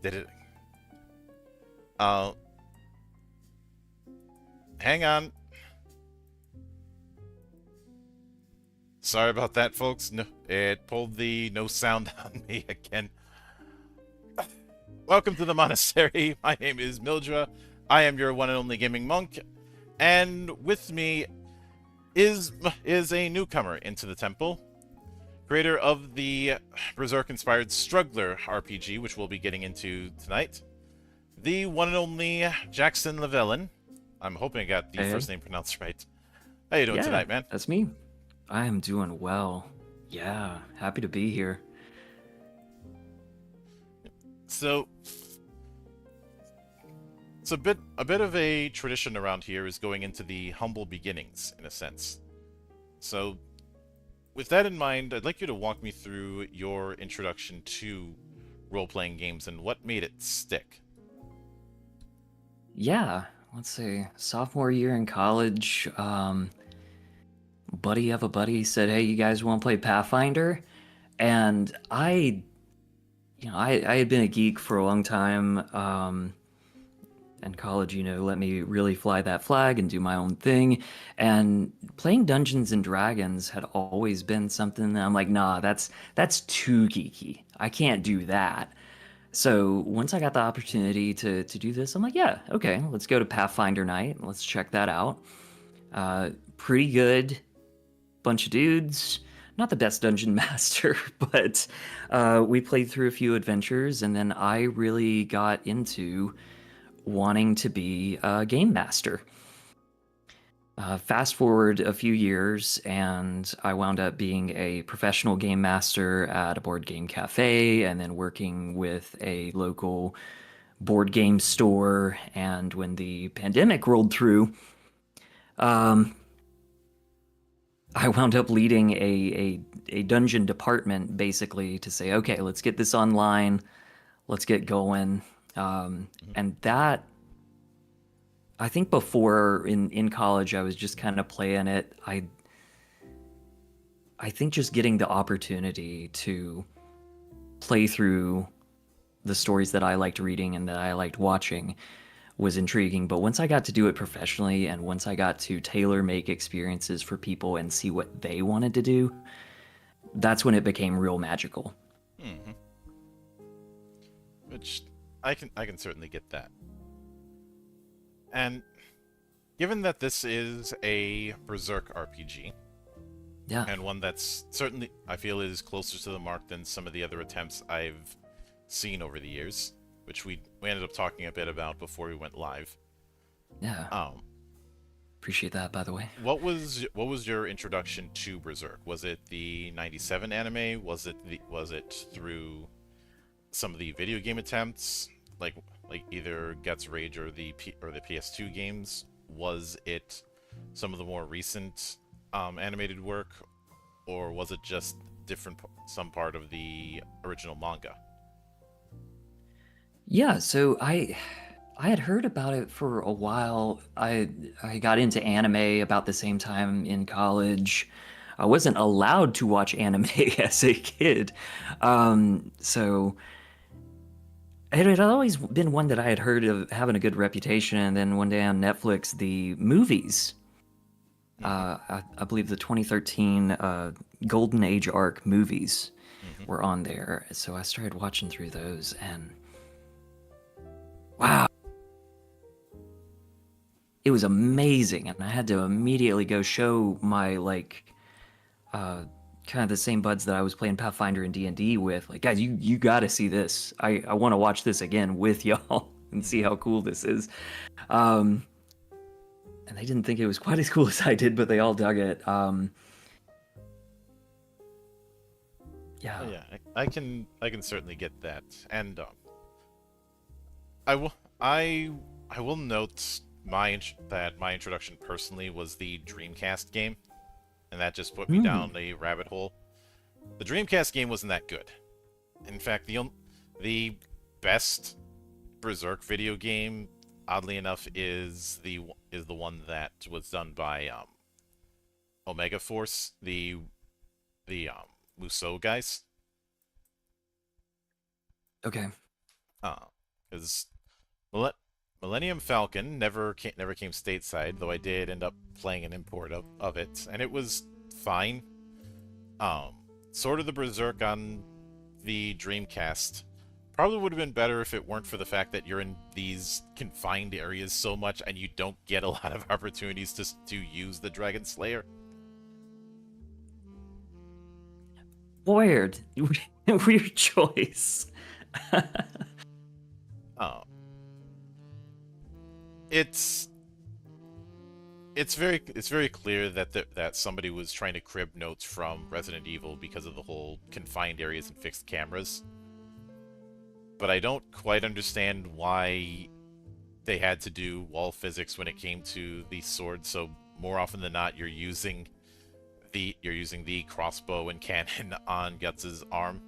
Did it? Uh, Hang on. Sorry about that, folks. No, it pulled the no sound on me again. Welcome to the monastery. My name is Mildra. I am your one and only gaming monk, and with me is a newcomer into the temple, creator of the Berserk-inspired Struggler RPG, which we'll be getting into tonight. The one and only Jaxn Lavellan. I'm hoping I got the Hey, first name pronounced right. How you doing yeah, tonight, man? that's me. I am doing well. Yeah, happy to be here. So, it's a bit of a tradition around here is going into the humble beginnings, in a sense. So, with that in mind, I'd like you to walk me through your introduction to role-playing games and what made it stick. Yeah, let's see. Sophomore year in college, buddy of a buddy said, "Hey, you guys want to play Pathfinder?" And I had been a geek for a long time. And college, let me really fly that flag and do my own thing. And playing Dungeons and Dragons had always been something that I'm like, nah, that's too geeky. I can't do that. So once I got the opportunity to do this, I'm like, yeah, okay, let's go to Pathfinder night. Let's check that out. Pretty good bunch of dudes. Not the best dungeon master, but we played through a few adventures, and then I really got into wanting to be a game master. Fast forward a few years, and I wound up being a professional game master at a board game cafe, and then working with a local board game store. And when the pandemic rolled through, um, I wound up leading a dungeon department basically to say, okay, let's get this online, let's get going. Mhm. And that I think before in college I was just kind of playing it. I think just getting the opportunity to play through the stories that I liked reading and that I liked watching was intriguing. But once I got to do it professionally and once I got to tailor make experiences for people and see what they wanted to do, that's when it became real magical. Mhm. Which I can certainly get that. And given that this is a Berserk RPG, Yeah. and one that's certainly I feel is closer to the mark than some of the other attempts I've seen over the years, which we ended up talking a bit about before we went live. Yeah. Um, Appreciate that, by the way. what was your introduction to Berserk? Was it the '97 anime? Was it through some of the video game attempts, like like either Guts Rage or the PS2 games? Was it some of the more recent animated work, or was it just some part of the original manga? Yeah, so I had heard about it for a while. I got into anime about the same time in college. I wasn't allowed to watch anime as a kid. So it had always been one that I had heard of having a good reputation. And then one day on Netflix, the movies, Mm-hmm. I believe the 2013 Golden Age arc movies Mm-hmm. were on there. So I started watching through those and wow, it was amazing. And I had to immediately go show my uh kind of the same buds that I was playing Pathfinder and D&D with. Like, guys, you got to see this. I want to watch this again with y'all and see Mm-hmm. how cool this is. Um and they didn't think it was quite as cool as I did, but they all dug it. Oh, Yeah. yeah, I can certainly get that, and I will I I will note that my introduction personally was the Dreamcast game, and that just put me Hmm. down a rabbit hole. The Dreamcast game wasn't that good. In fact, the best Berserk video game, oddly enough, is the one that was done by Omega Force, the Musou guys. Okay. Because Millennium Falcon never came stateside, though I did end up playing an import of it, and it was fine. Um, Sword of the Berserk on the Dreamcast probably would have been better if it weren't for the fact that you're in these confined areas so much and you don't get a lot of opportunities to use the Dragon Slayer. Weird. Weird choice. Uh, it's it's very clear that that somebody was trying to crib notes from Resident Evil because of the whole confined areas and fixed cameras. But I don't quite understand why they had to do wall physics when it came to the sword. So more often than not, you're using the crossbow and cannon on Guts's arm.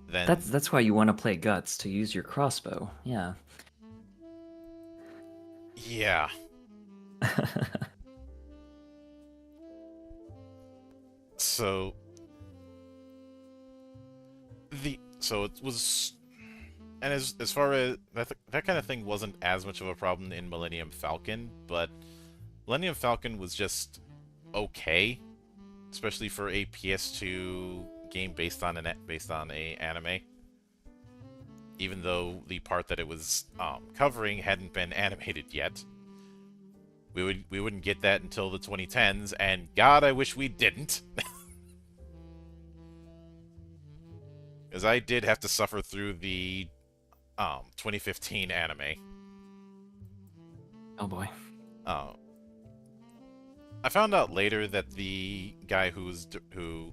Then That's why you want to play Guts, to use your crossbow. Yeah. yeah, so it was, and as far as that kind of thing wasn't as much of a problem in Millennium Falcon, but Millennium Falcon was just okay, especially for a PS2 game based on a anime. Even though the part that it was covering hadn't been animated yet, we wouldn't get that until the 2010s, and God, I wish we didn't, because I did have to suffer through the 2015 anime. Oh boy. Uh, I found out later that the guy who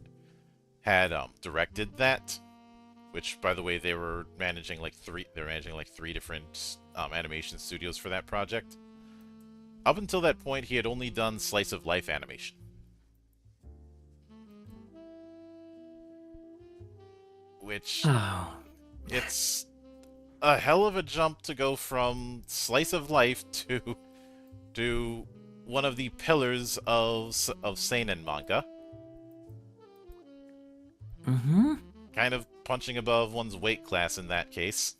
had directed that, which by the way they were managing like three different animation studios for that project. Up until that point, he had only done slice of life animation, which Oh. it's a hell of a jump to go from slice of life to one of the pillars of seinen manga, Mm-hmm. kind of punching above one's weight class in that case.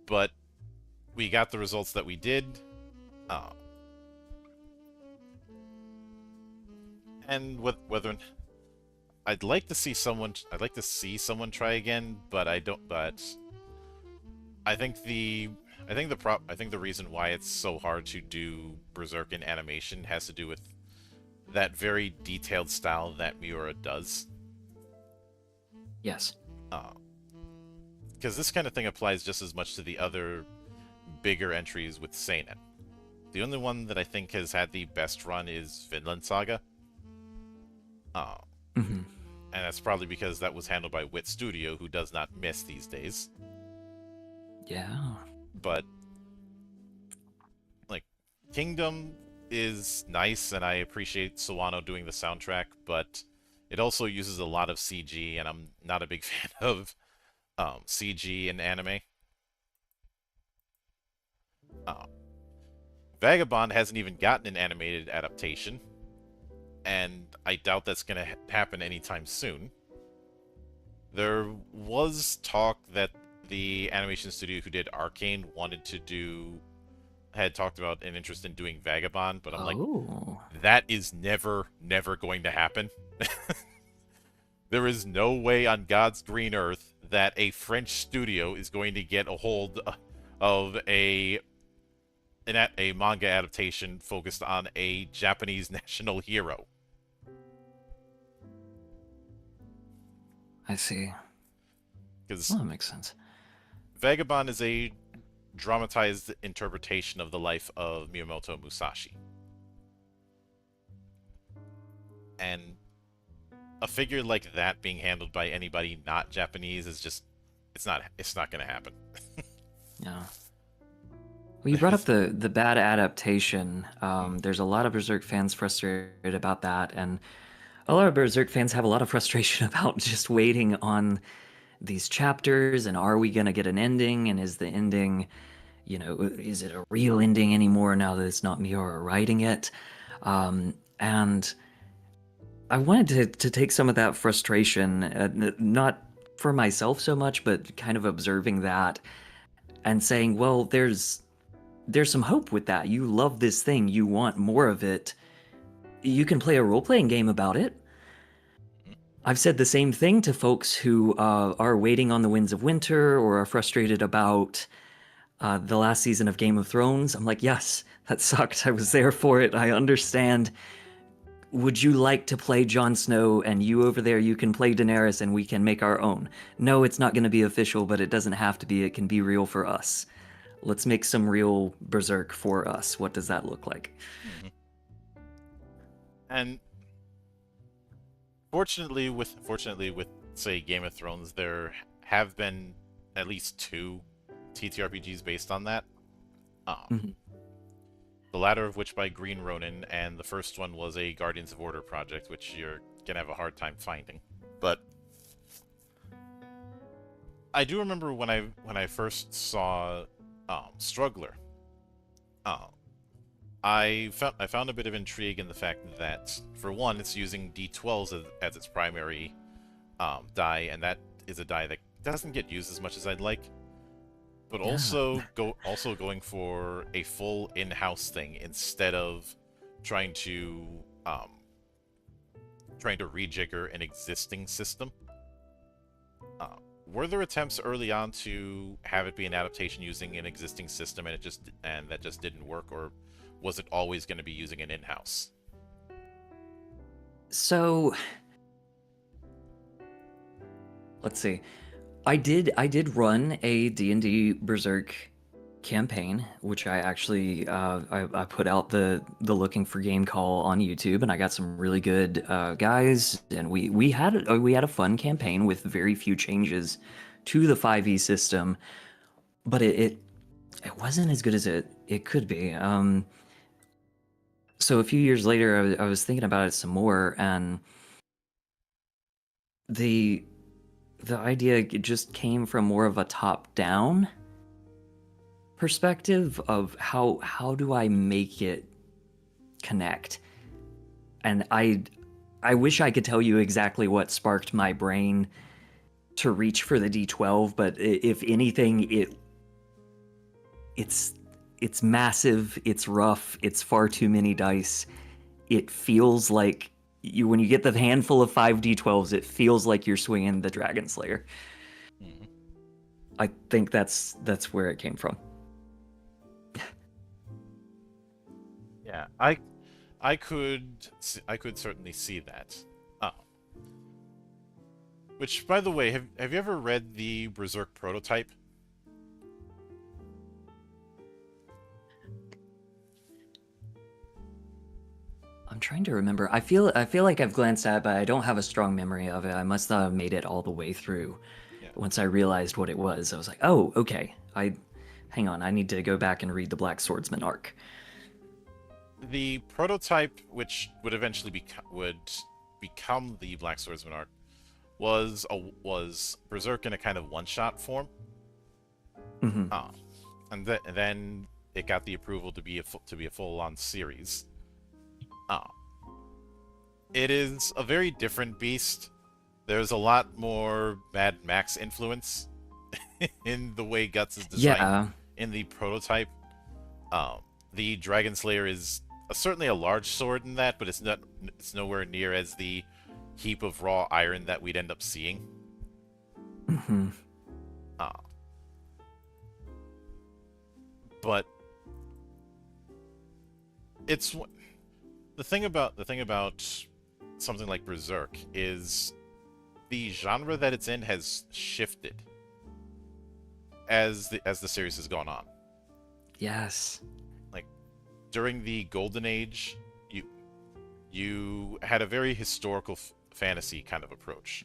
But we got the results that we did, uh, and whether I'd like to see someone try again, but I don't. But I think the reason why it's so hard to do Berserk in animation has to do with that very detailed style that Miura does. Yes. Because this kind of thing applies just as much to the other bigger entries with seinen. The only one that I think has had the best run is Vinland Saga. Uh, Mm-hmm. and that's probably because that was handled by Wit Studio, who does not miss these days. Yeah. But like Kingdom is nice, and I appreciate Sawano doing the soundtrack, but it also uses a lot of CG, and I'm not a big fan of CG in anime. Uh, Vagabond hasn't even gotten an animated adaptation, and I doubt that's going to happen anytime soon. There was talk that the animation studio who did Arcane had talked about an interest in doing Vagabond, but I'm like, Oh. that is never going to happen. There is no way on God's green earth that a French studio is going to get a hold of a manga adaptation focused on a Japanese national hero. I see. Because Well, that makes sense. Vagabond is a dramatized interpretation of the life of Miyamoto Musashi. And a figure like that being handled by anybody not Japanese is just it's not going to happen. Yeah. Well, you brought up the bad adaptation. There's a lot of Berserk fans frustrated about that, and a lot of Berserk fans have a lot of frustration about just waiting on these chapters, and are we gonna get an ending, and is the ending, is it a real ending anymore now that it's not Miura writing it? And I wanted to take some of that frustration, not for myself so much, but kind of observing that and saying, well, there's some hope with that. You love this thing, you want more of it. You can play a role playing game about it. I've said the same thing to folks who are waiting on the Winds of Winter or are frustrated about the last season of Game of Thrones. I'm like, yes, that sucked. I was there for it. I understand. Would you like to play Jon Snow and you over there, you can play Daenerys and we can make our own? No, it's not going to be official, but it doesn't have to be. It can be real for us. Let's make some real Berserk for us. What does that look like? Hmm. And fortunately with say Game of Thrones, there have been at least two TTRPGs based on that. Um, Mhm. the latter of which by Green Ronin, and the first one was a Guardians of Order project, which you're gonna have a hard time finding. But I do remember when I first saw Struggler. Um, I found a bit of intrigue in the fact that, for one, it's using D12s as its primary die, and that is a die that doesn't get used as much as I'd like. But Yeah. also going for a full in-house thing instead of trying to um, trying to rejigger an existing system. Were there attempts early on to have it be an adaptation using an existing system, and that just didn't work, or was it always going to be using an in-house? So let's see. I did run a D&D Berserk campaign, which I actually I put out the looking for game call on YouTube, and I got some really good guys, and we had a fun campaign with very few changes to the 5e system, but it wasn't as good as it could be. So a few years later, I was thinking about it some more, and the the idea just came from more of a top down perspective of how do I make it connect? And I wish I could tell you exactly what sparked my brain to reach for the D12, but if anything, it's it's massive, it's rough, it's far too many dice. It feels like when you get the handful of 5d12s, it feels like you're swinging the Dragon Slayer. Mhm. I think that's where it came from. Yeah, I could certainly see that. Oh, which, by the way, have you ever read the Berserk prototype? I'm trying to remember. I feel like I've glanced at it, but I don't have a strong memory of it. I must not have made it all the way through. Yeah. Once I realized what it was, I was like, "Oh, okay. I hang on. I need to go back and read the Black Swordsman arc." The prototype, which would become the Black Swordsman arc, was Berserk in a kind of one-shot form. Hmm. Ah, and then it got the approval to be a full-on series. Ah, it is a very different beast. There's a lot more Mad Max influence in the way Guts is designed Yeah. in the prototype. Um, the Dragon Slayer is certainly a large sword in that, but it's nowhere near as the heap of raw iron that we'd end up seeing. Hmm. Uh, but it's the thing about something like Berserk is the genre that it's in has shifted as the series has gone on. Yes. Like, during the Golden Age, you you had a very historical fantasy kind of approach.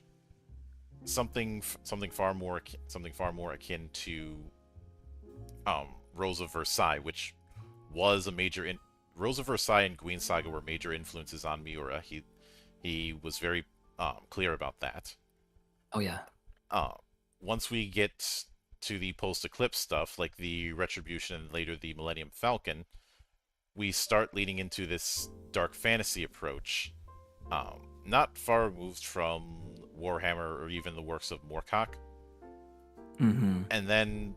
Something far more akin to Rose of Versailles, which was a major in Rose of Versailles and Queen Saga were major influences on Miura. He was very clear about that. Oh yeah. Uh, Once we get to the post-eclipse stuff, like the Retribution and later the Millennium Falcon, we start leading into this dark fantasy approach. not far removed from Warhammer or even the works of Moorcock. Mm-hmm. And then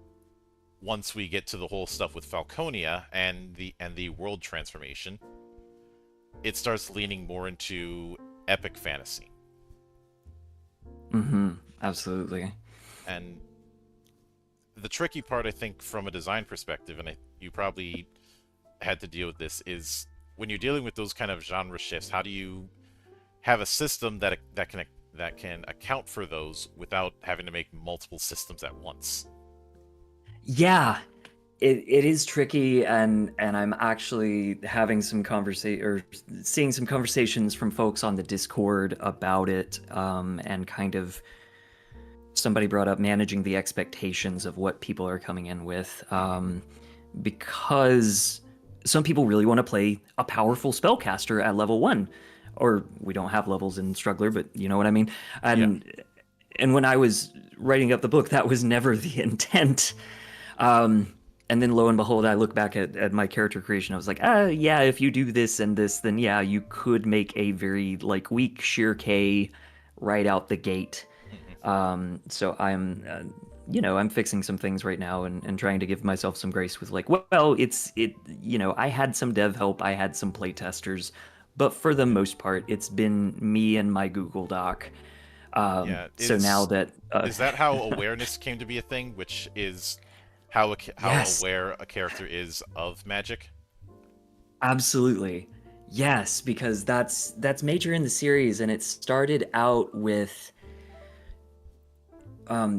once we get to the whole stuff with Falconia and the world transformation, it starts leaning more into epic fantasy. Mm-hmm. Absolutely. And the tricky part, I think, from a design perspective, and you probably had to deal with this, is when you're dealing with those kind of genre shifts, how do you have a system that can account for those without having to make multiple systems at once? Yeah, it is tricky, and I'm actually having some conversation or seeing some conversations from folks on the Discord about it, and kind of somebody brought up managing the expectations of what people are coming in with, because some people really want to play a powerful spellcaster at level 1, or we don't have levels in Struggler, but you know what I mean. Yeah. And when I was writing up the book, that was never the intent. And then lo and behold, I look back at my character creation. I was like, yeah, if you do this and this, then yeah, you could make a very like weak sheer K right out the gate. Hmm. So I'm fixing some things right now and trying to give myself some grace with like, well, I had some dev help, I had some play testers, but for the most part, it's been me and my Google Doc. Yeah. So now that, Is that how awareness came to be a thing, which is how yes, aware a character is of magic? absolutely. Yes, because that's major in the series, and it started out with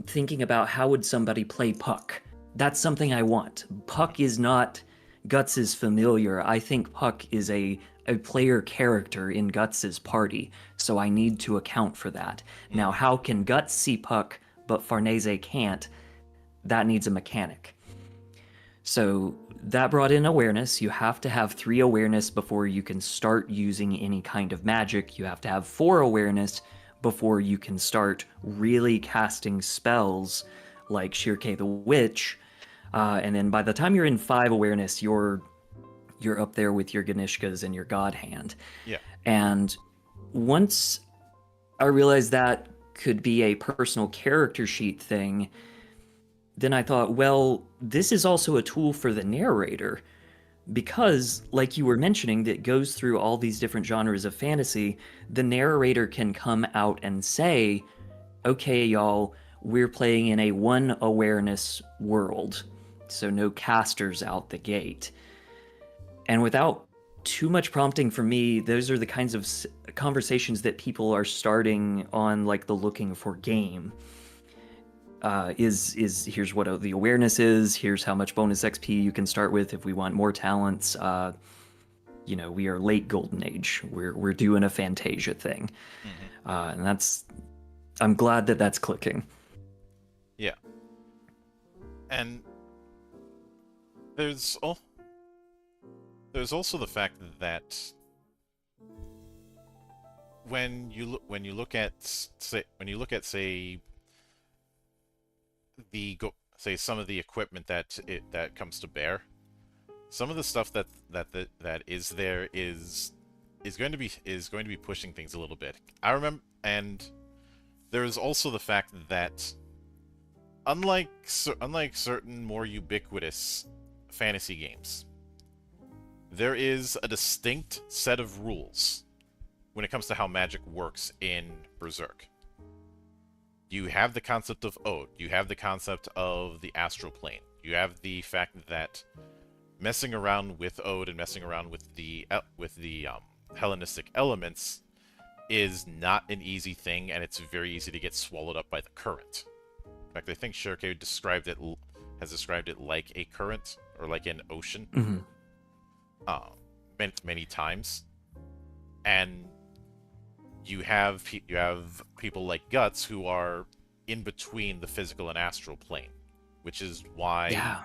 thinking about how would somebody play Puck. That's something I want. Puck is not Guts's familiar. I think Puck is a player character in Guts's party, so I need to account for that. Now, Hmm. how can Guts see Puck but Farnese can't? That needs a mechanic. So that brought in awareness. You have to have 3 awareness before you can start using any kind of magic. You have to have 4 awareness before you can start really casting spells like Shirke the Witch. And then by the time you're in 5 awareness, you're up there with your Ganishkas and your God Hand. Yeah. And once I realized that could be a personal character sheet thing, then I thought, well, this is also a tool for the narrator because, like you were mentioning, that goes through all these different genres of fantasy. The narrator can come out and say, okay, y'all, we're playing in a 1 awareness world, so no casters out the gate. And without too much prompting from me, those are the kinds of conversations that people are starting on, like the looking for game. Is here's what the awareness is. Here's how much bonus XP you can start with if we want more talents. We are late golden age. We're doing a Fantasia thing, Hmm. and I'm glad that that's clicking. Yeah. And there's oh, there's also the fact that when you look at say say some of the equipment that comes to bear, some of the stuff that is there is going to be pushing things a little bit. I remember, and there's also the fact that unlike certain more ubiquitous fantasy games, there is a distinct set of rules when it comes to how magic works in Berserk. You have the concept of Ode, you have the concept of the astral plane, you have the fact that messing around with Ode and messing around with the Hellenistic elements is not an easy thing, and it's very easy to get swallowed up by the current. In fact, I think Shirke has described it like a current or like an ocean, Mm-hmm. many times, and you have people like Guts who are in between the physical and astral plane, which is why Yeah,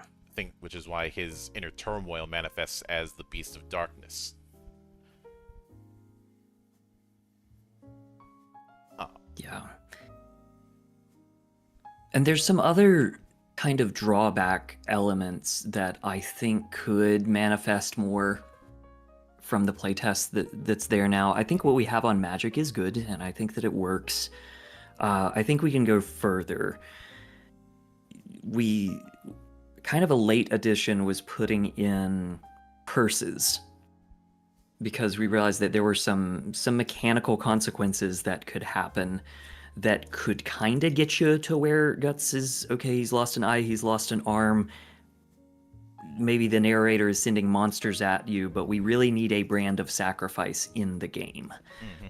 his inner turmoil manifests as the Beast of Darkness. Uh, yeah. And there's some other kind of drawback elements that I think could manifest more from the playtest that's there now. I think what we have on Magic is good, and I think that it works. I think we can go further. We kind of a late addition was putting in curses because we realized that there were some mechanical consequences that could happen that could kind of get you to where Guts is okay, he's lost an eye, he's lost an arm. Maybe the narrator is sending monsters at you, but we really need a brand of sacrifice in the game. Mm-hmm.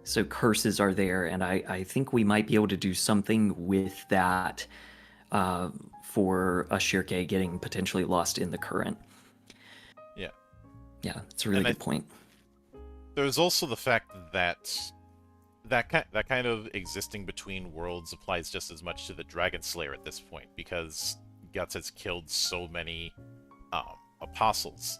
So curses are there, and I think we might be able to do something with that for a Shirke getting potentially lost in the current. Yeah. Yeah, it's a really good point. There's also the fact that that kind of existing between worlds applies just as much to the Dragon Slayer at this point, because Guts has killed so many apostles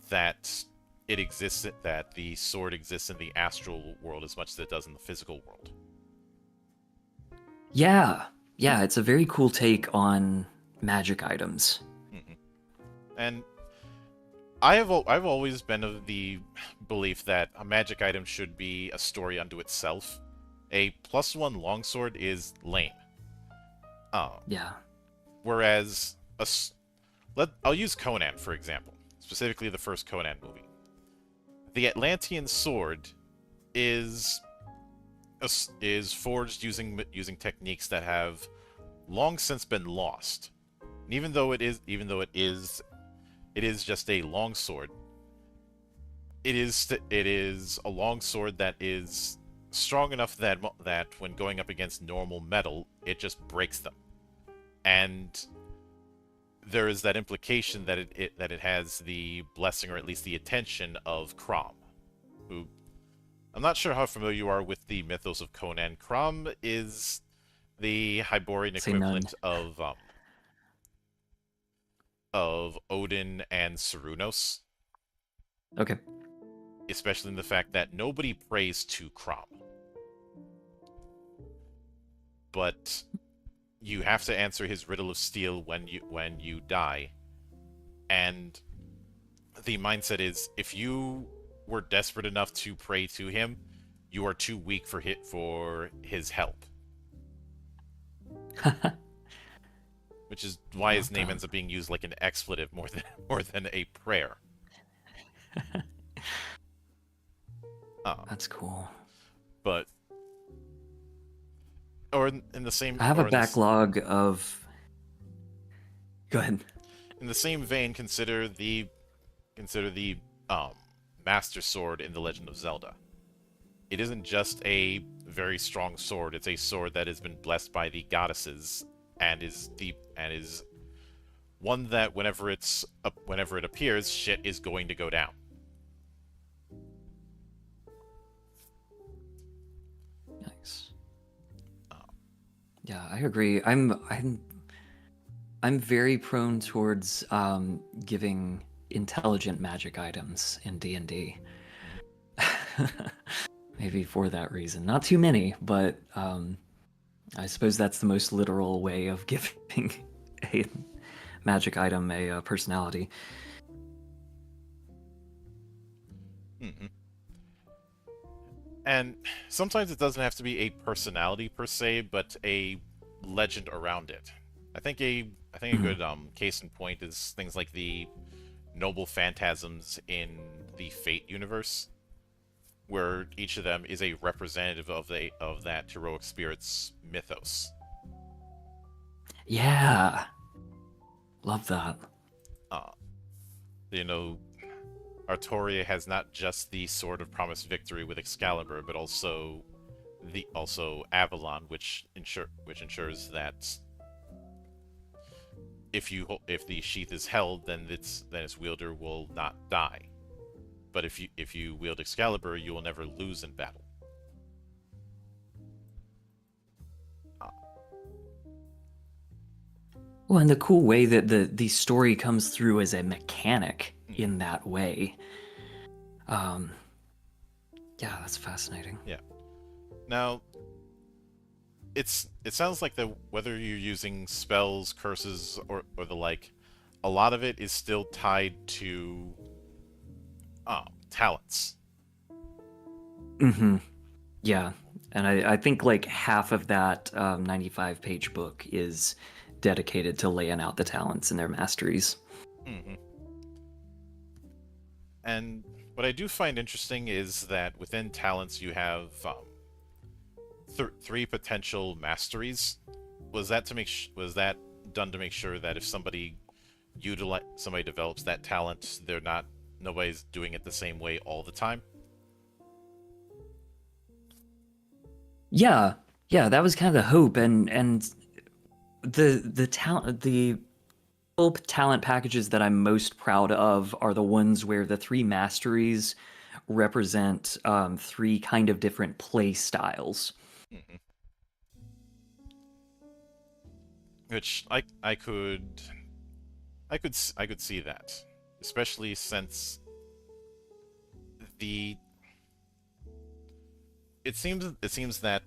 that it exists that the sword exists in the astral world as much as it does in the physical world. Yeah, it's a very cool take on magic items. Mm-hmm. And I've always been of the belief that a magic item should be a story unto itself. A +1 longsword is lame. Yeah. Whereas I'll use Conan for example, specifically the first Conan movie. The Atlantean sword is forged using techniques that have long since been lost. And even though it is just a longsword, it is a longsword that is strong enough that when going up against normal metal, it just breaks them. And there is that implication that it has the blessing, or at least the attention, of Crom, who, I'm not sure how familiar you are with the mythos of Conan. Crom is the Hyborian equivalent of Odin and Cernunnos. Okay. Especially in the fact that nobody prays to Crom. But you have to answer his riddle of steel when you die. And the mindset is, if you were desperate enough to pray to him, you are too weak for his help. Which is why his name ends up being used like an expletive more than a prayer. That's cool. But or in the same, I have a backlog of. Go ahead. In the same vein, consider the Master Sword in The Legend of Zelda. It isn't just a very strong sword; it's a sword that has been blessed by the goddesses, and is one that whenever it appears, shit is going to go down. Nice. Yeah, I agree. I'm very prone towards giving intelligent magic items in D&D. Maybe for that reason. Not too many, but I suppose that's the most literal way of giving a magic item a personality. Mm-hmm. And sometimes it doesn't have to be a personality per se, but a legend around it. I think a good case in point is things like the noble phantasms in the Fate universe, where each of them is a representative of that heroic spirit's mythos. Yeah, love that. Artoria has not just the Sword of Promised Victory with Excalibur, but also Avalon, which ensures that if the sheath is held, then its wielder will not die. But if you wield Excalibur, you will never lose in battle. Well, and the cool way that the story comes through as a mechanic in that way. Yeah, that's fascinating. Yeah. Now, it sounds like that whether you're using spells, curses, or the like, a lot of it is still tied to talents. Mm-hmm. Yeah, and I think like half of that 95-page book is dedicated to laying out the talents and their masteries. Hmm. And what I do find interesting is that within talents you have three potential masteries. Was that was that done to make sure that if somebody develops that talent, nobody's doing it the same way all the time? Yeah, yeah, that was kind of the hope, and the full talent packages that I'm most proud of are the ones where the three masteries represent three kind of different play styles. Hmm. Which I could see that, especially since the it seems that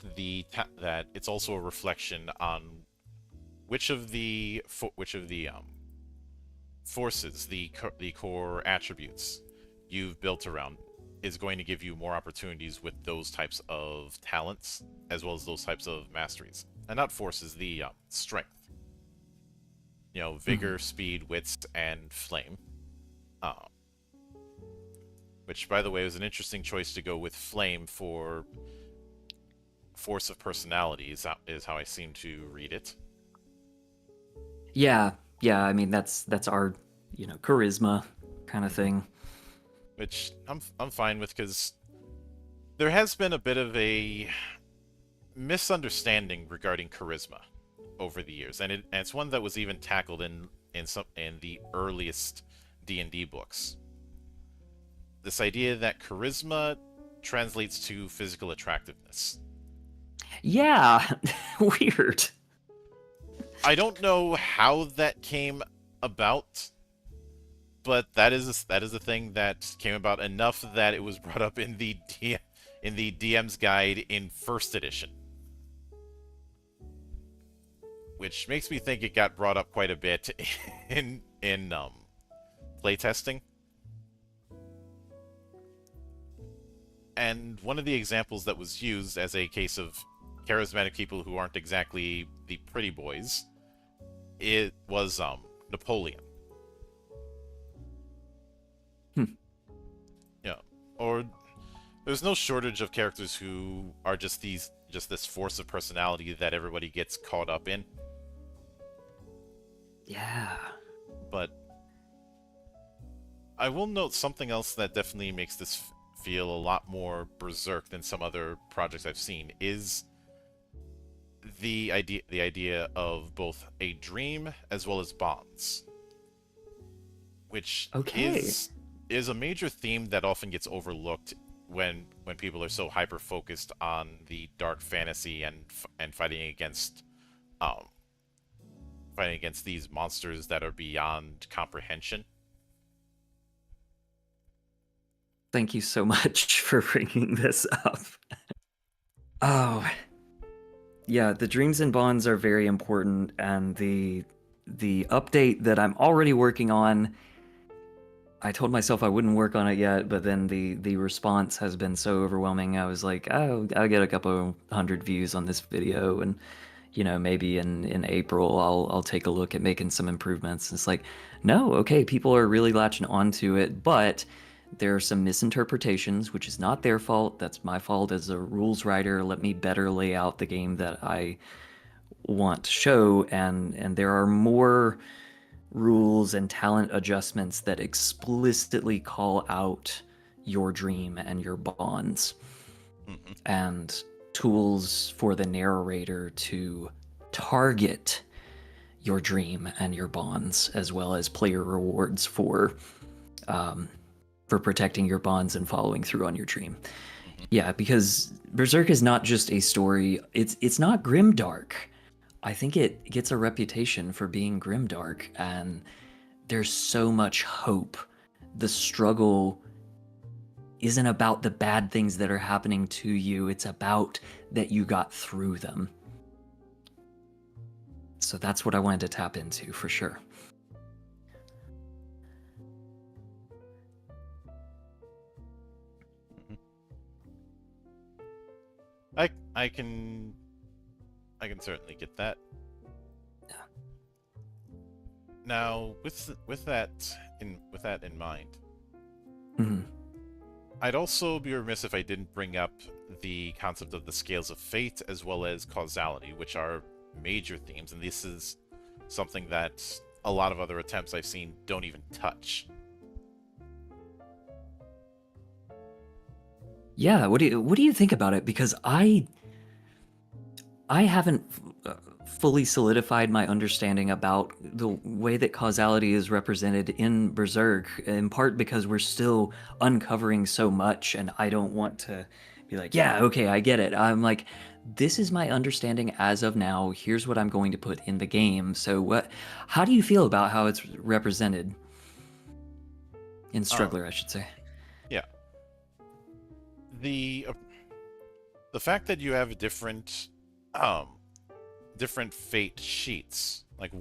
that it's also a reflection on which of the forces, the core attributes you've built around is going to give you more opportunities with those types of talents as well as those types of masteries, and not forces, the strength. You know, Mhm. vigor, speed, wits, and flame. Uh, which, by the way, was an interesting choice to go with flame for force of personality. Is how I seem to read it. Yeah, yeah, I mean that's our, charisma kind of Hmm. thing. Which I'm fine with because there has been a bit of a misunderstanding regarding charisma over the years, and it's one that was even tackled in the earliest D&D books. This idea that charisma translates to physical attractiveness. Yeah, weird. I don't know how that came about, but that is a thing that came about enough that it was brought up in in the DM's guide in first edition, which makes me think it got brought up quite a bit in playtesting. And one of the examples that was used as a case of charismatic people who aren't exactly the pretty boys, it was Napoleon. Hmm. Yeah, or there's no shortage of characters who are just this force of personality that everybody gets caught up in. Yeah. But I will note something else that definitely makes this feel a lot more Berserk than some other projects I've seen is the idea of both a dream as well as bonds, which Okay. is a major theme that often gets overlooked when people are so hyper focused on the dark fantasy and um fighting against these monsters that are beyond comprehension. Thank you so much for bringing this up. Oh, yeah, the dreams and bonds are very important, and the update that I'm already working on, I told myself I wouldn't work on it yet, but then the response has been so overwhelming. I was like, oh, I'll get a couple hundred views on this video, and maybe in April I'll take a look at making some improvements. It's like, no, okay, people are really latching onto it, but there are some misinterpretations, which is not their fault. That's my fault as a rules writer. Let me better lay out the game that I want to show, and there are more rules and talent adjustments that explicitly call out your dream and your bonds, Hmm. and tools for the narrator to target your dream and your bonds, as well as player rewards for protecting your bonds and following through on your dream. Hmm. Yeah, because Berserk is not just a story. It's not grimdark. I think it gets a reputation for being grimdark, and there's so much hope. The struggle isn't about the bad things that are happening to you, it's about that you got through them. So that's what I wanted to tap into for sure. I can certainly get that. Now, with that in mind, Mhm. I'd also be remiss if I didn't bring up the concept of the scales of fate as well as causality, which are major themes, and this is something that a lot of other attempts I've seen don't even touch. Yeah, what do you think about it? Because I haven't fully solidified my understanding about the way that causality is represented in Berserk, in part because we're still uncovering so much, and I don't want to be like, yeah, okay, I get it. I'm like, this is my understanding as of now. Here's what I'm going to put in the game. So how do you feel about how it's represented in Um, Struggler, I should say? yeah, the the fact that you have um different fate sheets, like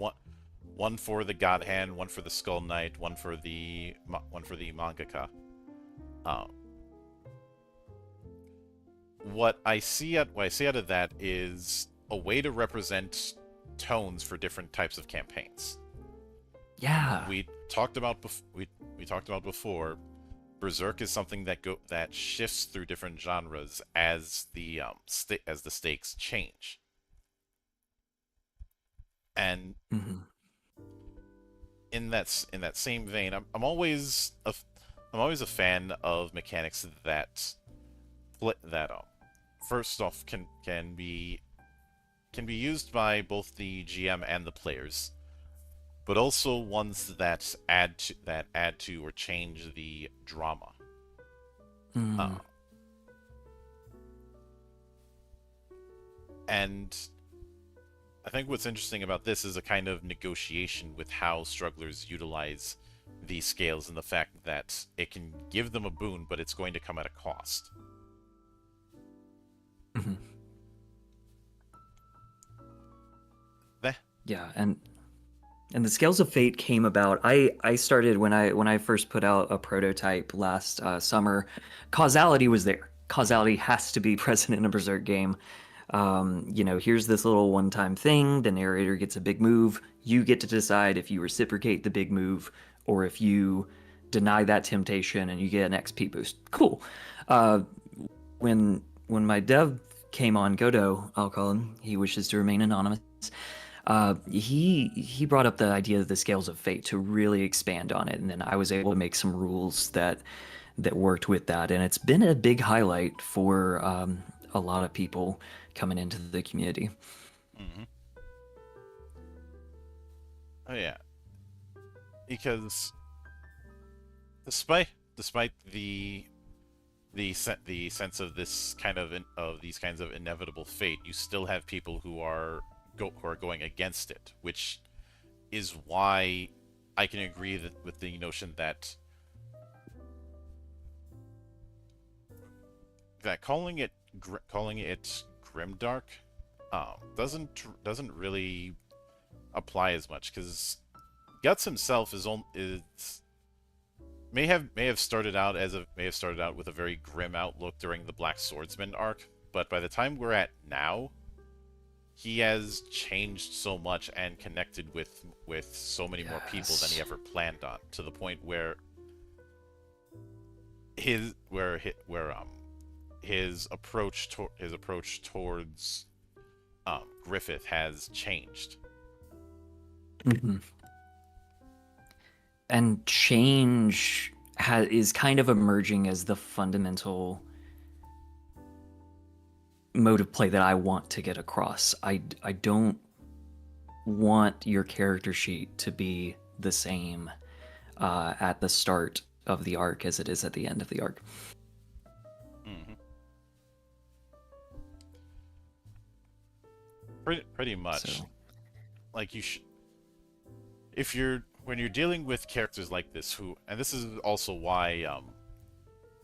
one for the God Hand, one for the Skull Knight, one for the mangaka. Um, what I see out of that is a way to represent tones for different types of campaigns. Yeah. We talked about before. Berserk is something that shifts through different genres as as the stakes change. And Hmm. in that same vein, I'm always a fan of mechanics that first off can be used by both the GM and the players, but also ones that add to or change the drama. Uh, Mm. and I think what's interesting about this is a kind of negotiation with how strugglers utilize these scales and the fact that it can give them a boon, but it's going to come at a cost. Hmm. That, Yeah, and the Scales of Fate came about. I started when I first put out a prototype last summer. Causality was there. Causality has to be present in a Berserk game. Here's this little one-time thing. The narrator gets a big move. You get to decide if you reciprocate the big move or if you deny that temptation and you get an XP boost. Cool. Uh, when my dev came on, Godot, I'll call him. He wishes to remain anonymous. He brought up the idea of the scales of fate to really expand on it, and then I was able to make some rules that worked with that, and it's been a big highlight for a lot of people coming into the community. mm-hmm. Oh yeah, because despite despite the sense of of these kinds of inevitable fate, you still have people who are going against it, which is why I can agree with the notion that calling it grimdark doesn't really apply as much because Guts himself is may have started out with a very grim outlook during the Black Swordsman arc, but by the time we're at now, he has changed so much and connected with so many more people than he Yes. ever planned on, to the point where his approach towards Griffith has changed. Mhm. And change is kind of emerging as the fundamental mode of play that I want to get across. I don't want your character sheet to be the same at the start of the arc as it is at the end of the arc. Hmm. Pretty much. So, Like you sh if you're when you're dealing with characters like this and this is also why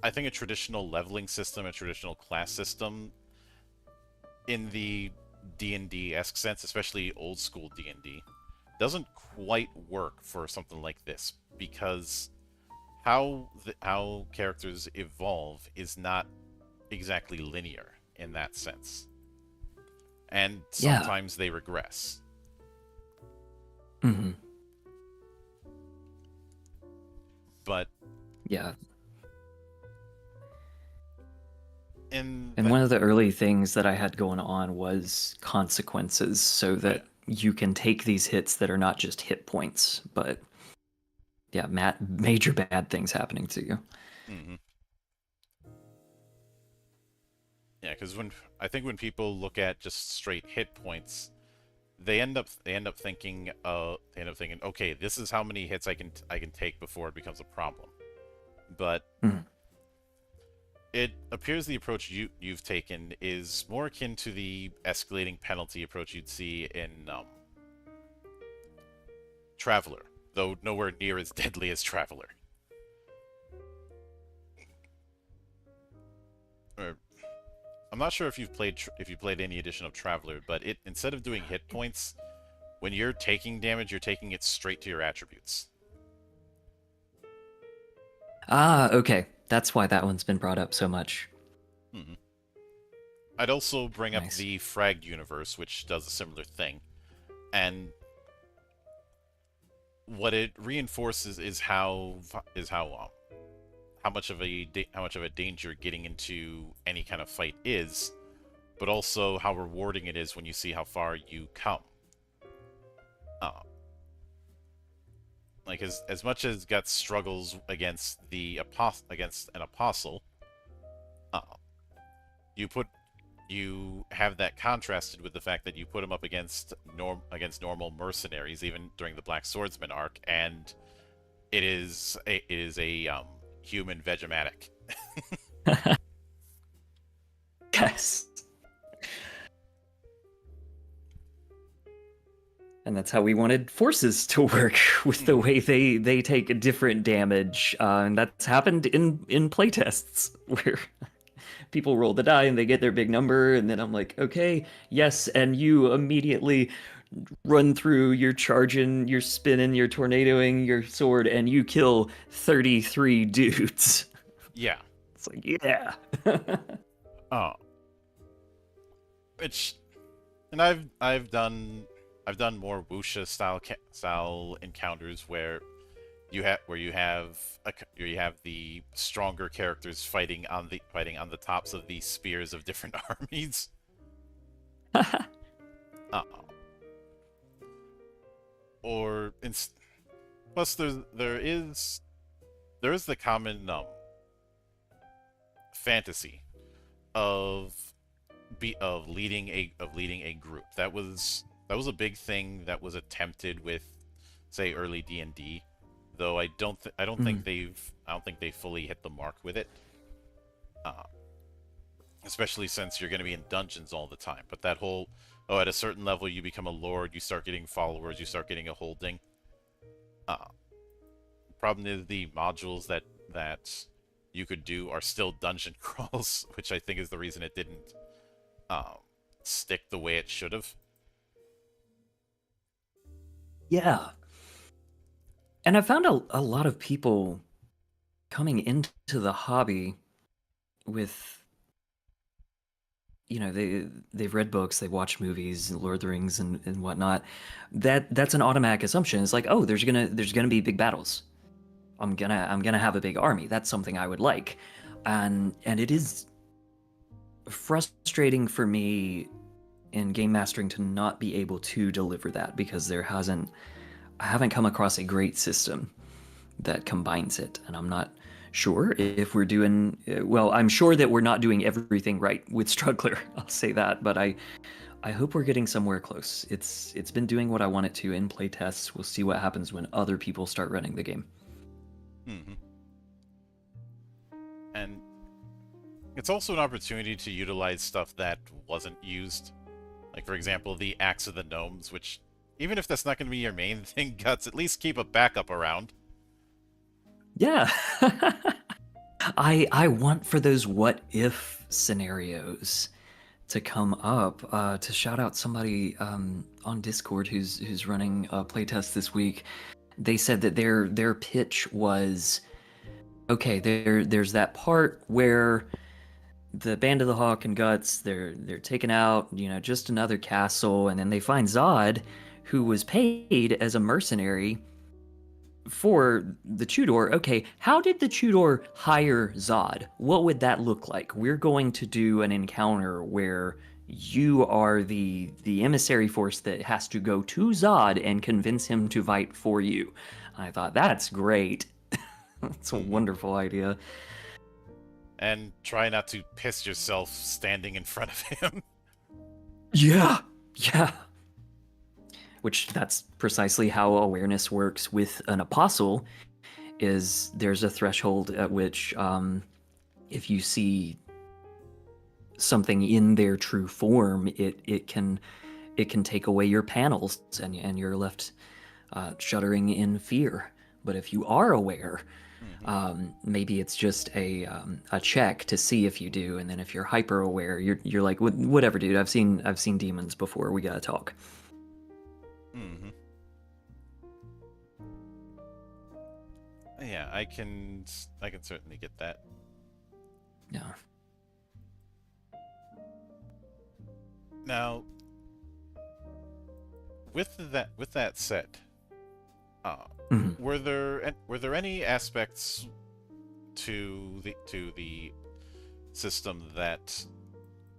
I think a traditional leveling system, a traditional class system in the D&D-esque sense, especially old school D&D, doesn't quite work for something like this because how characters evolve is not exactly linear. in that sense, and Yeah. sometimes they regress. Hmm. But Yeah. in And that, one of the early things that I had going on was consequences so oh yeah, that you can take these hits that are not just hit points, but yeah, major bad things happening to you. hmm yeah, because when I think when people look at just straight hit points, they end up thinking okay, this is how many hits I can take before it becomes a problem. But Mhm. it appears the approach you've taken is more akin to the escalating penalty approach you'd see in Traveler, though nowhere near as deadly as Traveler. Or, I'm not sure if you played any edition of Traveler, but it instead of doing hit points, when you're taking damage, you're taking it straight to your attributes. Ah, okay. That's why that one's been brought up so much. hmm I'd also bring up Nice. the Fragged universe, which does a similar thing, and what it reinforces is how much of a danger getting into any kind of fight is, but also how rewarding it is when you see how far you come. Uh, like as much as Guts struggles against an apostle, uh, you put you have that contrasted with the fact that you put him up against normal mercenaries, even during the Black Swordsman arc, and it is a human Vegematic. Yes. And that's how we wanted forces to work with the Mhm. way they take a different damage, and that's happened in playtests where people roll the die and they get their big number, and then I'm like, okay, yes, and you immediately run through, you're charging, you're spinning, you're tornadoing your sword, and you kill 33 dudes. Yeah. It's like, yeah. Oh, which and I've done more wuxia style encounters where you have the stronger characters fighting on the tops of the spears of different armies. Uh, or in, plus there is the common fantasy of leading a group. That was a big thing that was attempted with, say, early D&D, though Mm. I don't think they fully hit the mark with it. Uh, Especially since you're going to be in dungeons all the time. But that whole at a certain level you become a lord, you start getting followers, you start getting a holding. Uh, Problem is the modules that you could do are still dungeon crawls, which I think is the reason it didn't um, stick the way it should have. Yeah. And I found a lot of people coming into the hobby with, they've read books, they've watched movies, Lord of the Rings and whatnot. That's an automatic assumption. It's like, oh, there's gonna be big battles. I'm gonna have a big army. That's something I would like. And it is frustrating for me in game mastering to not be able to deliver that because I haven't come across a great system that combines it, and I'm not sure if we're doing well. I'm sure that we're not doing everything right with Struggler. I'll say that, but I hope we're getting somewhere close. It's been doing what I want it to in playtests. We'll see what happens when other people start running the game. hmm And it's also an opportunity to utilize stuff that wasn't used. Like, for example, the Axe of the Gnomes, which, even if that's not going to be your main thing, Guts, at least keep a backup around. Yeah. I want for those what if scenarios to come up. To shout out somebody on Discord who's running a playtest this week. They said that their pitch was okay. There's that part where the Band of the Hawk and Guts, they're taken out, just another castle, and then they find Zod, who was paid as a mercenary for the Tudor. Okay, how did the Tudor hire Zod? What would that look like? We're going to do an encounter where you are the emissary force that has to go to Zod and convince him to fight for you. I thought that's great. That's a Hmm. wonderful idea. And try not to piss yourself standing in front of him. Yeah. Yeah. Which that's precisely how awareness works with an apostle is there's a threshold at which if you see something in their true form, it can take away your panels and you're left shuddering in fear. But if you are aware, Hmm. maybe it's just a check to see if you do, and then if you're hyper aware, you're like, whatever, dude. I've seen demons before. We gotta talk. Hmm. Yeah, I can certainly get that. Yeah. Now, with that said, uh, Mhm. were there any aspects to the system that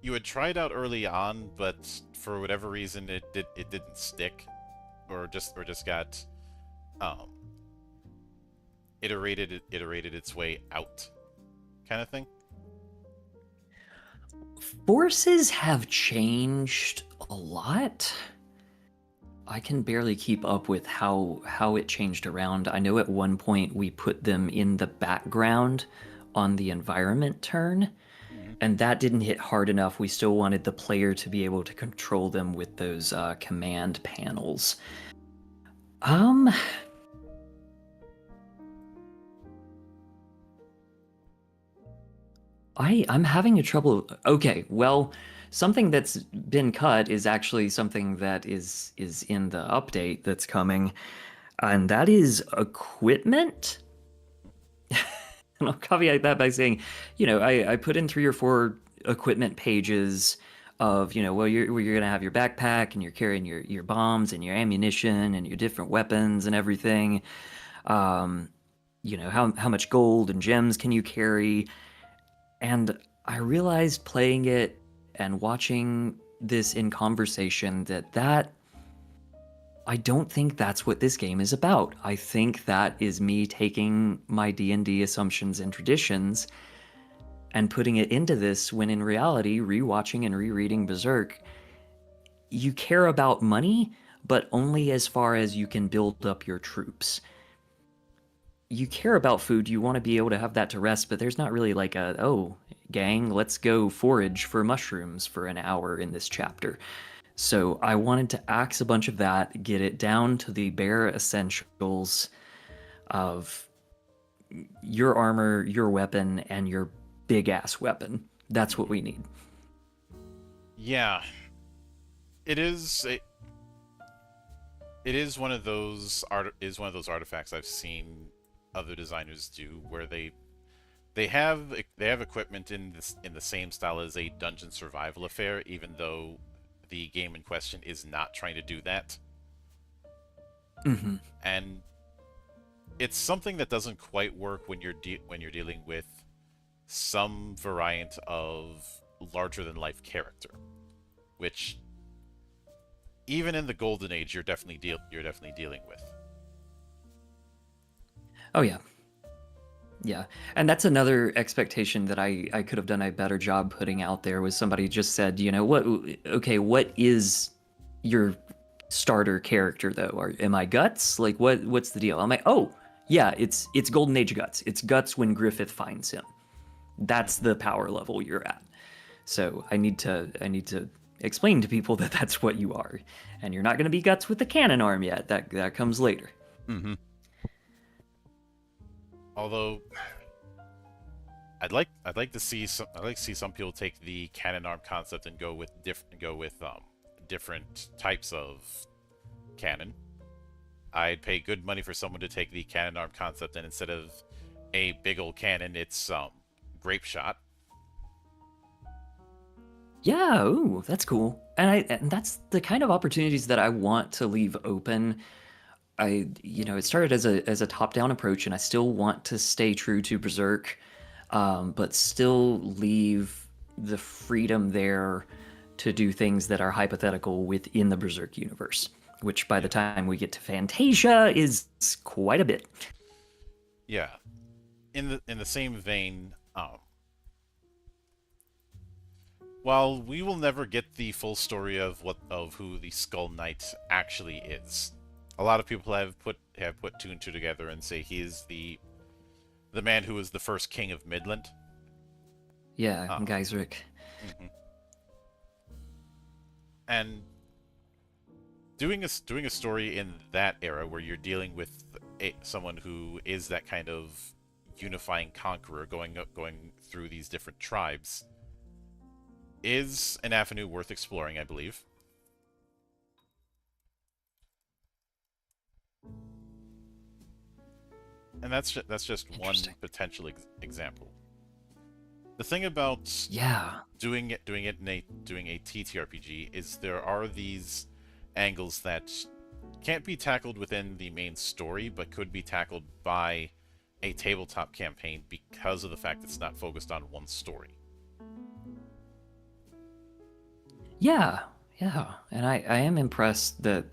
you had tried out early on, but for whatever reason it didn't stick, or just got um, iterated its way out, kind of thing? Forces have changed a lot. I can barely keep up with how it changed around. I know at one point we put them in the background on the environment turn, Hmm. and that didn't hit hard enough. We still wanted the player to be able to control them with those command panels. Um, I'm having a trouble. Okay, well, something that's been cut is actually something that is in the update that's coming, and that is equipment. And I'll caveat that by saying, I put in 3 or 4 equipment pages of, well, you're gonna have your backpack and you're carrying your bombs and your ammunition and your different weapons and everything. Um, how much gold and gems can you carry? And I realized playing it and watching this in conversation that I don't think that's what this game is about. I think that is me taking my D&D assumptions and traditions and putting it into this when in reality, rewatching and rereading Berserk, you care about money, but only as far as you can build up your troops. You care about food, you want to be able to have that to rest, but there's not really like oh, gang, let's go forage for mushrooms for an hour in this chapter. So I wanted to axe a bunch of that, get it down to the bare essentials of your armor, your weapon, and your big ass weapon. That's what Hmm. we need. Yeah, it is. It is one of those artifacts I've seen other designers do, where they have equipment in the same style as a dungeon survival affair, even though the game in question is not trying to do that. Mm-hmm. And it's something that doesn't quite work when you're dealing with some variant of larger than life character, which even in the golden age you're definitely dealing with. Oh yeah, yeah, and that's another expectation that I could have done a better job putting out there. Was somebody just said, what? Okay, what is your starter character though? Am I Guts? Like what's the deal? I'm like, oh yeah, it's Golden Age Guts. It's Guts when Griffith finds him. That's Hmm. the power level you're at. So I need to explain to people that that's what you are, and you're not going to be Guts with the cannon arm yet. That comes later. Hmm. Although I'd like to see some people take the cannon arm concept and go with different types of cannon. I'd pay good money for someone to take the cannon arm concept, and instead of a big old cannon, it's grape shot. Yeah, ooh, that's cool. And that's the kind of opportunities that I want to leave open. It started as a top-down approach, and I still want to stay true to Berserk, but still leave the freedom there to do things that are hypothetical within the Berserk universe, which by Yeah. the time we get to Fantasia is quite a bit. Yeah. In the same vein, while we will never get the full story of who the Skull Knight actually is, a lot of people have put two and two together and say he is the man who was the first king of Midland. Yeah, Um, Geisric. mhm. And doing a story in that era where you're dealing with someone who is that kind of unifying conqueror going through these different tribes is an avenue worth exploring, I believe. And that's just one Interesting. potential example. The thing about Yeah. doing a TTRPG is there are these angles that can't be tackled within the main story, but could be tackled by a tabletop campaign because of the fact it's not focused on one story. Yeah. Yeah. And I am impressed that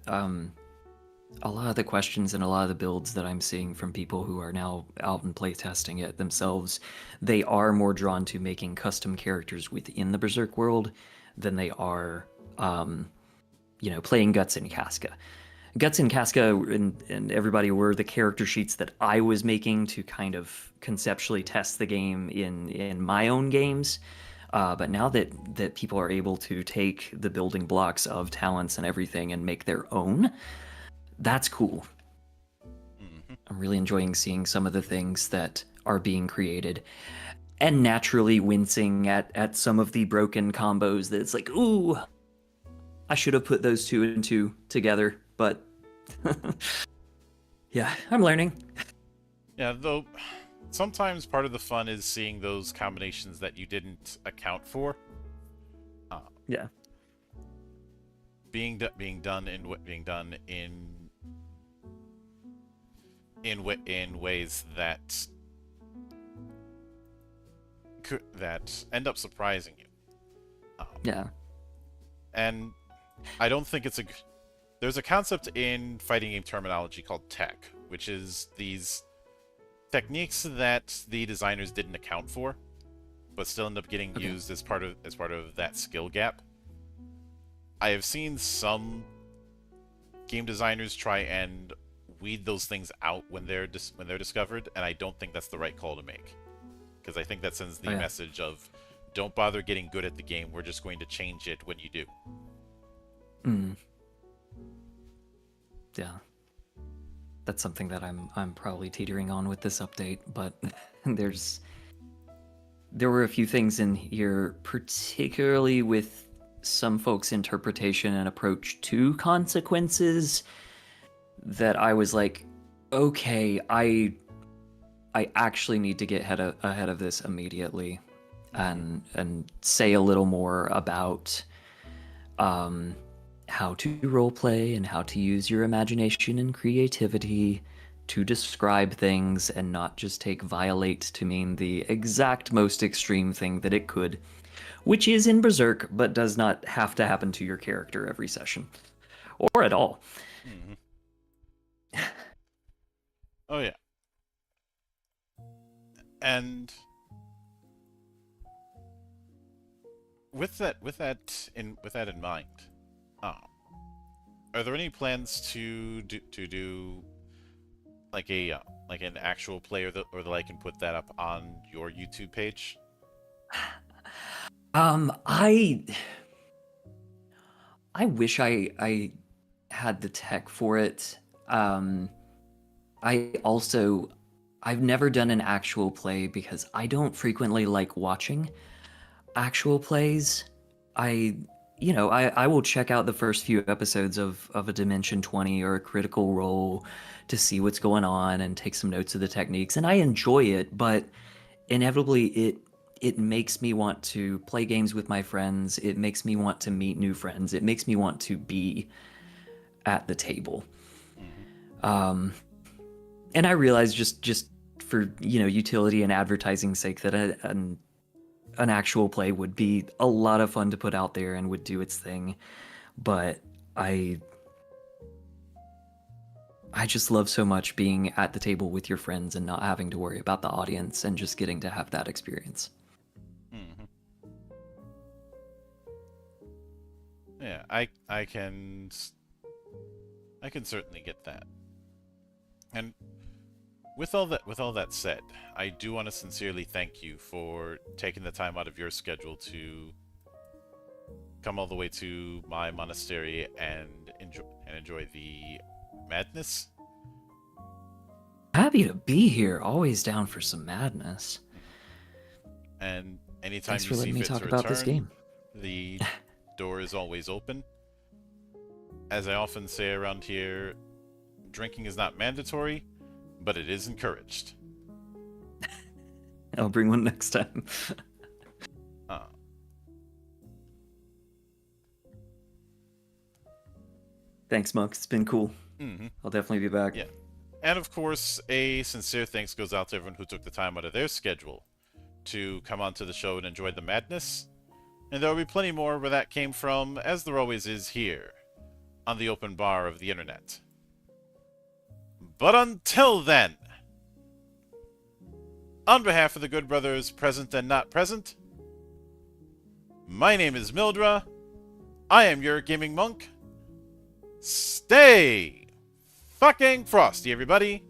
a lot of the questions and a lot of the builds that I'm seeing from people who are now out and playtesting it themselves, they are more drawn to making custom characters within the Berserk world than they are, playing Guts and Casca. Guts and Casca and everybody were the character sheets that I was making to kind of conceptually test the game in my own games. But now that people are able to take the building blocks of talents and everything and make their own, that's cool. Hmm. I'm really enjoying seeing some of the things that are being created and naturally wincing at some of the broken combos that it's like, ooh, I should have put those two and two together, but yeah, I'm learning. Yeah, though sometimes part of the fun is seeing those combinations that you didn't account for uh, Yeah. being done in ways that that end up surprising you. Um, Yeah. and I don't think there's a concept in fighting game terminology called tech, which is these techniques that the designers didn't account for, but still end up getting Okay. used as part of that skill gap. I have seen some game designers try and weed those things out when they're discovered, and I don't think that's the right call to make, because I think that sends Oh the yeah. message of don't bother getting good at the game. We're just going to change it when you do. Mm. Yeah. That's something that I'm probably teetering on with this update, but there's there were a few things in here, particularly with some folks' interpretation and approach to consequences, that I was like, okay, I actually need to get ahead of this immediately, Mm-hmm. and say a little more about um, how to roleplay and how to use your imagination and creativity to describe things and not just take violate to mean the exact most extreme thing that it could, which is in Berserk, but does not have to happen to your character every session or at all. Mm-hmm. Oh yeah, and with that in mind, um, are there any plans to do like an actual play or that I can put that up on your YouTube page? I wish I had the tech for it. Um, I also I've never done an actual play because I don't frequently like watching actual plays. I I will check out the first few episodes of a Dimension 20 or a Critical Role to see what's going on and take some notes of the techniques, and I enjoy it, but inevitably it makes me want to play games with my friends. It makes me want to meet new friends. It makes me want to be at the table. Hmm. And I realize just for utility and advertising sake that an actual play would be a lot of fun to put out there and would do its thing, but I just love so much being at the table with your friends and not having to worry about the audience and just getting to have that experience. Hmm. Yeah, I can certainly get that. And with all that said, I do want to sincerely thank you for taking the time out of your schedule to come all the way to my monastery and enjoy the madness. Happy to be here. Always down for some madness. And anytime Thanks you for see letting me fit talk to about this return, game. the door is always open. As I often say around here, drinking is not mandatory, but it is encouraged. I'll bring one next time. Uh, Thanks, Monk. It's been cool. mm-hmm. I'll definitely be back. Yeah. And of course, a sincere thanks goes out to everyone who took the time out of their schedule to come onto the show and enjoy the madness. And there will be plenty more where that came from, as there always is here, on the open bar of the internet. But until then, on behalf of the good brothers present and not present, my name is Mildra. I am your gaming monk. Stay fucking frosty, everybody.